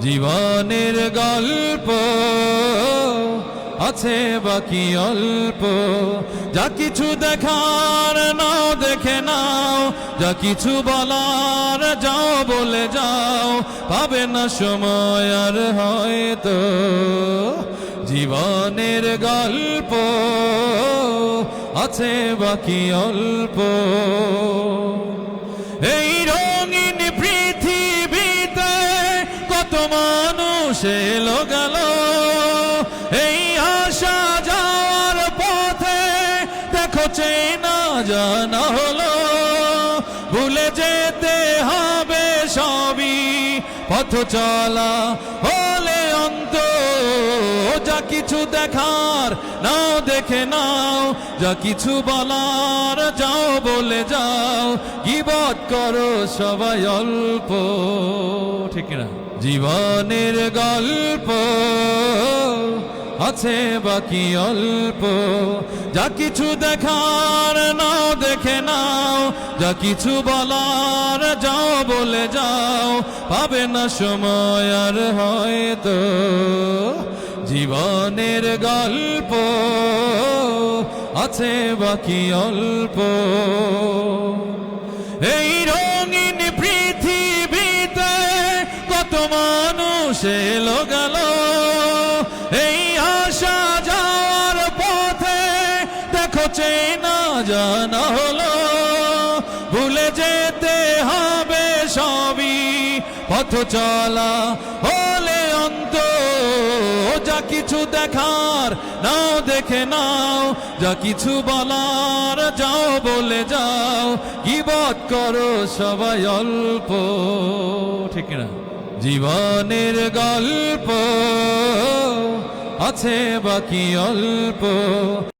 জীবনের গল্প আছে বাকি অল্প, যা কিছু দেখার নাও দেখে নাও, যা কিছু বলার যাও বলে যাও, পাবে না সময় আর হয়তো। জীবনের গল্প আছে বাকি অল্প। এই রঙিন পৃথিবীতে কত মানুষ এলো গেল, এই আসা যাওয়ার পথে দেখো চেনা জানা হলো। ভুলে যেতে হবে সবই, পথ চলা হলে অন্ত। যা কিছু দেখার নাও দেখে নাও, যা কিছু বলার যাও বলে যাও, গীবত করো সবাই অল্প, ঠিক না? জীবনের গল্প আছে বাকি অল্প, যা কিছু দেখার নাও দেখে নাও, যা কিছু বলার যাও বলে যাও, পাবে না সময় আর হয়তো। জীবনের গল্প আছে বাকি অল্প। এই রঙিন পৃথিবীতে কত মানুষ এলো গেল, এই আসা যাওয়ার পথে দেখো চেনা জানা হলো। ভুলে যেতে হবে সবই, পথ চলা হলে অন্ত। যা কিছু দেখার নাও দেখে নাও, যা কিছু বলার যাও বলে যাও, গীবত করো সবাই অল্প, ঠিক না? জীবনের গল্প আছে বাকি অল্প।